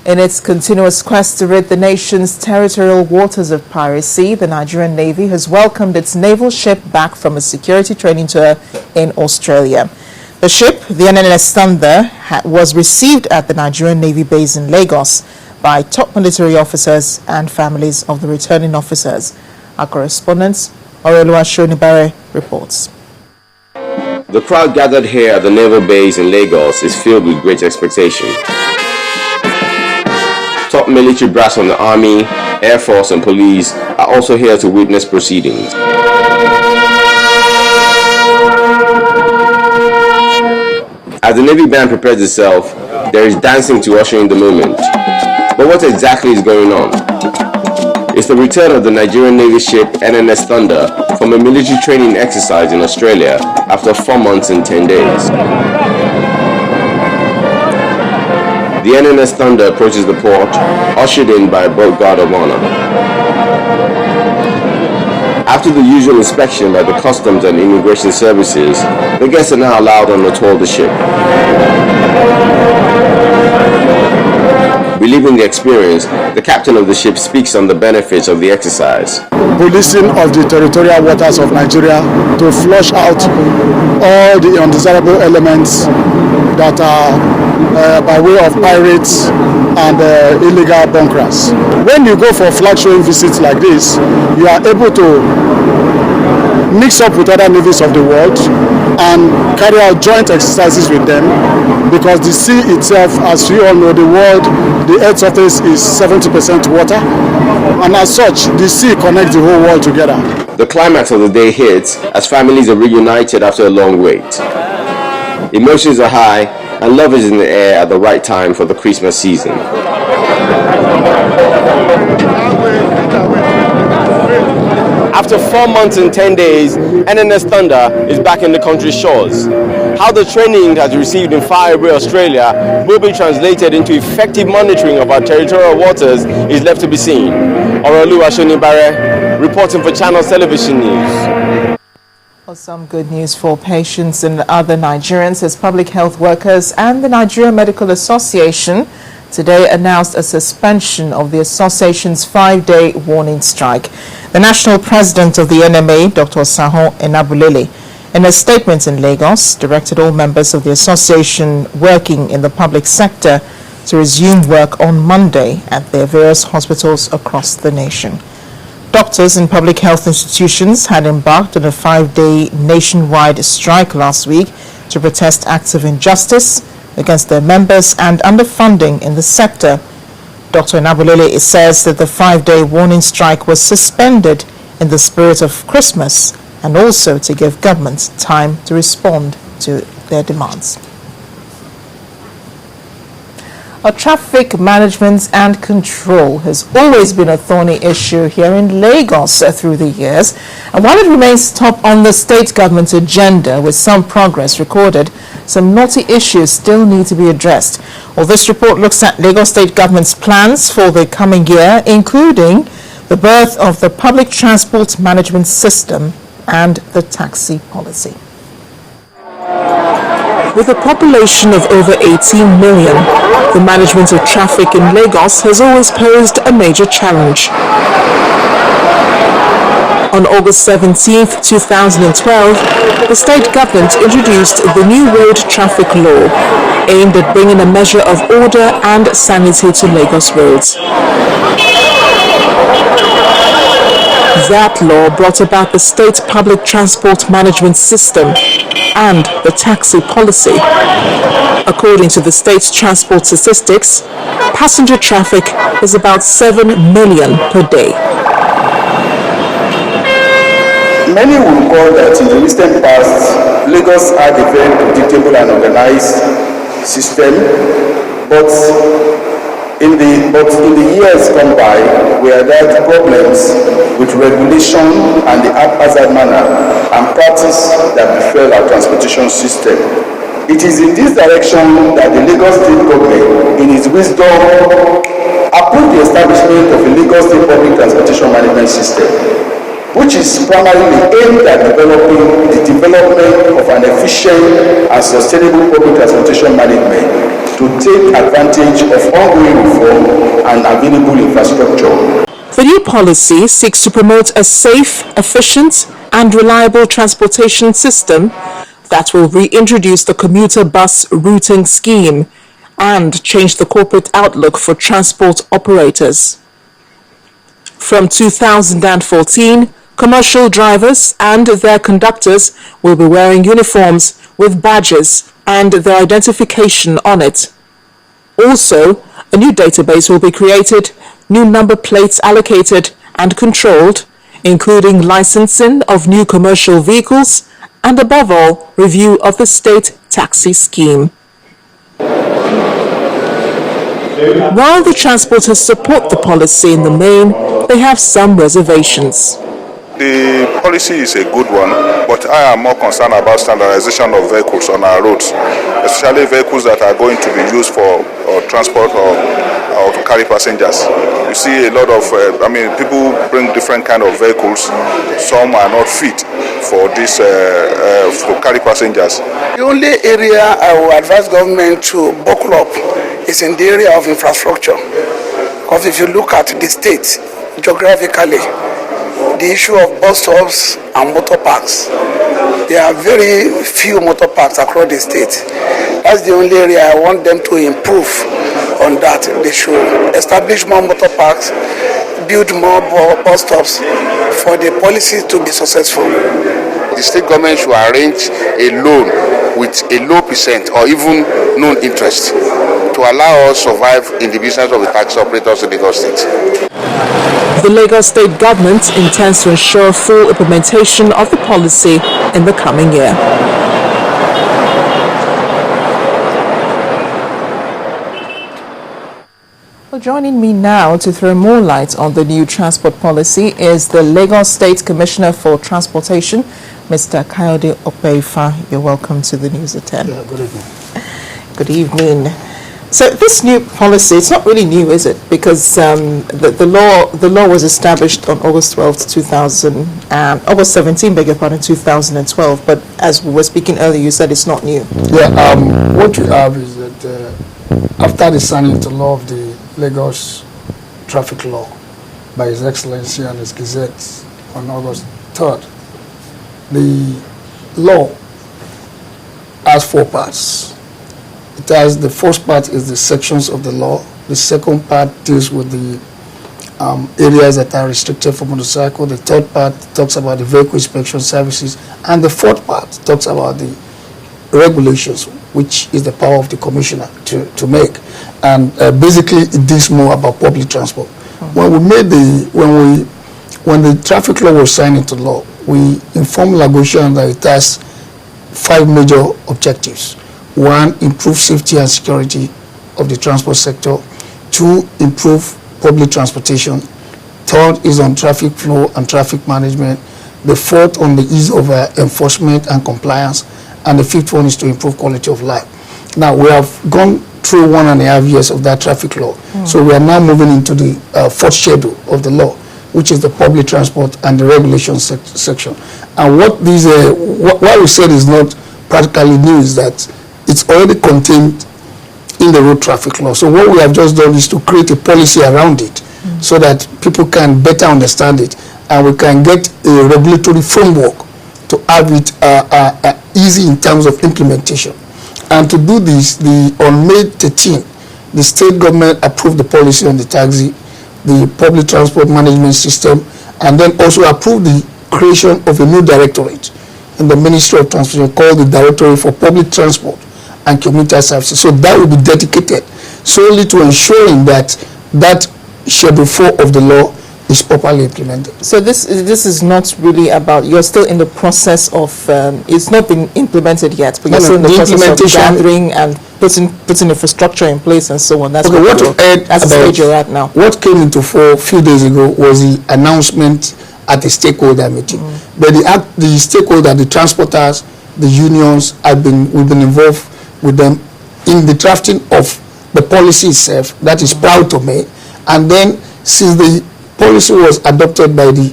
In its continuous quest to rid the nation's territorial waters of piracy, the Nigerian Navy has welcomed its naval ship back from a security training tour in Australia. The ship, the NNS Thunder, was received at the Nigerian Navy base in Lagos by top military officers and families of the returning officers. Our correspondent, Orelua Shonibare, reports. The crowd gathered here at the naval base in Lagos is filled with great expectation. Top military brass from the Army, Air Force and Police are also here to witness proceedings. As the Navy band prepares itself, there is dancing to usher in the moment. But what exactly is going on? It's the return of the Nigerian Navy ship NNS Thunder from a military training exercise in Australia after 4 months and 10 days. The NNS Thunder approaches the port, ushered in by a boat guard of honor. After the usual inspection by the Customs and Immigration Services, the guests are now allowed on the tour of the ship. Reliving the experience, the captain of the ship speaks on the benefits of the exercise. Policing of the territorial waters of Nigeria to flush out all the undesirable elements that are by way of pirates and illegal bunkers. When you go for flag showing visits like this, you are able to mix up with other navies of the world and carry out joint exercises with them, because the sea itself, as you all know, the earth's surface is 70% water, and as such the sea connects the whole world together. The climax of the day hits as families are reunited after a long wait. Emotions are high and love is in the air at the right time for the Christmas season. After 4 months and 10 days, NNS Thunder is back in the country's shores. How the training has received in faraway Australia will be translated into effective monitoring of our territorial waters is left to be seen. Orelua Shonibare, reporting for Channels Television News. Well, some good news for patients and other Nigerians as public health workers and the Nigerian Medical Association today announced a suspension of the association's 5-day warning strike. The national president of the NMA, Dr. Sahon Enabulele, in a statement in Lagos, directed all members of the association working in the public sector to resume work on Monday at their various hospitals across the nation. Doctors in public health institutions had embarked on a 5-day nationwide strike last week to protest acts of injustice against their members and underfunding in the sector. Dr. Enabulele says that the 5-day warning strike was suspended in the spirit of Christmas and also to give government time to respond to their demands. Traffic management and control has always been a thorny issue here in Lagos through the years. And while it remains top on the state government agenda with some progress recorded, some knotty issues still need to be addressed. Well, this report looks at Lagos state government's plans for the coming year, including the birth of the public transport management system and the taxi policy. With a population of over 18 million, the management of traffic in Lagos has always posed a major challenge. On August 17, 2012, the state government introduced the new road traffic law, aimed at bringing a measure of order and sanity to Lagos roads. That law brought about the state public transport management system and the taxi policy. According to the state's transport statistics, passenger traffic is about 7 million per day. Many will recall that in the recent past, Lagos had a very predictable and organized system, but in the years gone by, we had problems with regulation and the haphazard manner and practice that befell our transportation system. It is in this direction that the Lagos State government, in its wisdom, approved the establishment of a Lagos State Public Transportation Management System, which is primarily aimed at developing the development of an efficient and sustainable public transportation management to to take advantage of ongoing reform and available infrastructure. The new policy seeks to promote a safe, efficient, and reliable transportation system that will reintroduce the commuter bus routing scheme and change the corporate outlook for transport operators. From 2014, commercial drivers and their conductors will be wearing uniforms with badges and their identification on it. Also, a new database will be created, new number plates allocated and controlled, including licensing of new commercial vehicles, and above all, review of the state taxi scheme. While the transporters support the policy in the main, they have some reservations. The policy is a good one, but I am more concerned about standardization of vehicles on our roads, especially vehicles that are going to be used for transport or to carry passengers. You see a lot of, people bring different kind of vehicles. Some are not fit for this to carry passengers. The only area I will advise government to buckle up is in the area of infrastructure. Because if you look at the state geographically, the issue of bus stops and motor parks, there are very few motor parks across the state. That's the only area I want them to improve on that. They should establish more motor parks, build more bus stops for the policies to be successful. The state government should arrange a loan with a low percent or even no interest to allow us to survive in the business of the taxi operators in Lagos State. The Lagos State government intends to ensure full implementation of the policy in the coming year. Well, joining me now to throw more light on the new transport policy is the Lagos State Commissioner for Transportation, Mr. Kayode Opeifa. You're welcome to the News at 10. Yeah, good evening. Good evening. So this new policy, it's not really new, is it? Because the law was established on August 12th, August 17, beg your pardon, 2012. But as we were speaking earlier, you said it's not new. Yeah, what we have is that after the signing into law of the Lagos Traffic Law by His Excellency and His Gazette on August 3rd, the law has 4 parts. It has, the first part is the sections of the law. The second part deals with the areas that are restricted for motorcycle. The third part talks about the vehicle inspection services. And the fourth part talks about the regulations, which is the power of the commissioner to make. And basically it deals more about public transport. When the traffic law was signed into law, we informed Lagosian that it has 5 major objectives. 1, improve safety and security of the transport sector. 2, improve public transportation. 3rd is on traffic flow and traffic management. The 4th on the ease of enforcement and compliance. And the 5th one is to improve quality of life. Now, we have gone through 1.5 years of that traffic law. So we are now moving into the 4th schedule of the law, which is the public transport and the regulation section. And what we said is not practically new is that it's already contained in the road traffic law. So what we have just done is to create a policy around it so that people can better understand it and we can get a regulatory framework to have it easy in terms of implementation. And to do this, on May 13, the state government approved the policy on the taxi, the public transport management system, and then also approved the creation of a new directorate in the Ministry of Transportation called the Directorate for Public Transport and Commuter Services. So that will be dedicated solely to ensuring that Schedule 4 of the law is properly implemented. So this is not really about, you're still in the process of, it's not been implemented yet, but you're still in the process of gathering and putting infrastructure in place and so on. That's okay, that's the stage you're at now. What came into force a few days ago was the announcement at the stakeholder meeting. But the stakeholder, the transporters, the unions, we've been involved with them in the drafting of the policy itself, that is proud to me. And then since the policy was adopted by the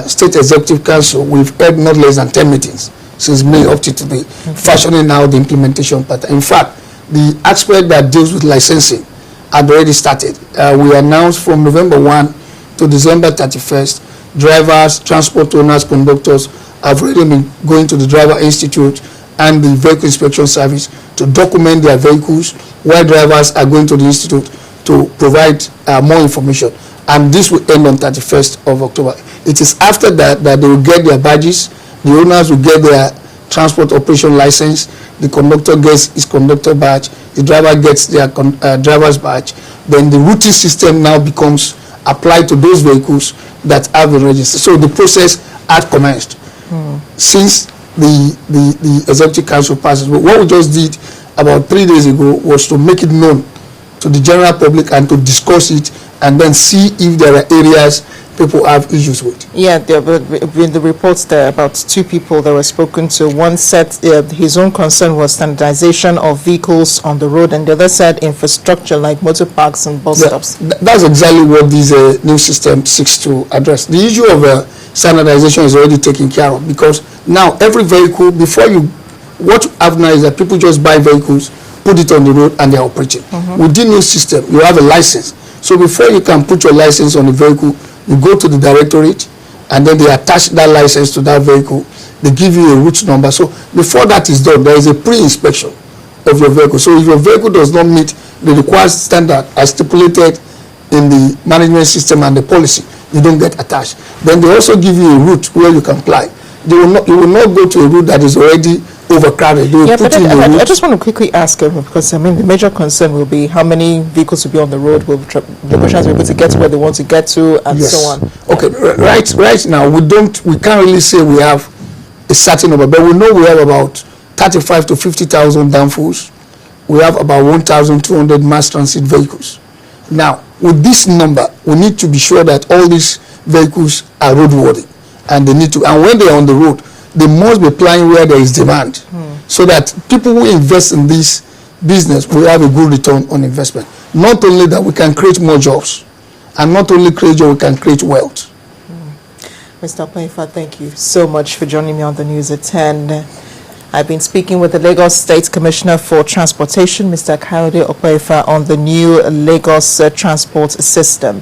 State Executive Council, we've had not less than 10 meetings since May up to today, fashioning out the implementation pattern. In fact, the aspect that deals with licensing had already started. We announced from November 1 to December 31st, drivers, transport owners, conductors have already been going to the Driver Institute and the Vehicle Inspection Service to document their vehicles, while drivers are going to the Institute to provide more information. And this will end on 31st of October. It is after that that they will get their badges, the owners will get their transport operation license, the conductor gets his conductor badge, the driver gets their driver's badge. Then the routing system now becomes applied to those vehicles that have been registered. So the process had commenced since the Executive Council passes. But what we just did about 3 days ago was to make it known to the general public and to discuss it and then see if there are areas people have issues with. Yeah, in the reports there are about 2 people that were spoken to. One said his own concern was standardization of vehicles on the road, and the other said infrastructure like motor parks and bus stops. That's exactly what this new system seeks to address. The issue of standardization is already taken care of, because now every vehicle, what you have now is that people just buy vehicles, put it on the road, and they're operating. With the new system, you have a license. So before you can put your license on the vehicle, you go to the directorate, and then they attach that license to that vehicle. They give you a route number. So before that is done, there is a pre-inspection of your vehicle. So if your vehicle does not meet the required standard as stipulated in the management system and the policy, you don't get attached. Then they also give you a route where you can apply. You will not go to a route that is already overcrowded. They will put in a route. I just want to quickly ask him, because the major concern will be how many vehicles will be on the road, will the Russians be able to get to where they want to get to, and so on. Okay, right now we can't really say we have a certain number, but we know we have about 35 to 50,000 downfalls. We have about 1,200 mass transit vehicles. Now, with this number, we need to be sure that all these vehicles are roadworthy, and when they are on the road, they must be applying where there is demand, so that people who invest in this business will have a good return on investment. Not only that, we can create more jobs, and not only create jobs, we can create wealth. Mr. Opeifa, thank you so much for joining me on the News at 10. I've been speaking with the Lagos State Commissioner for Transportation, Mr. Kayode Opeifa, on the new Lagos transport system.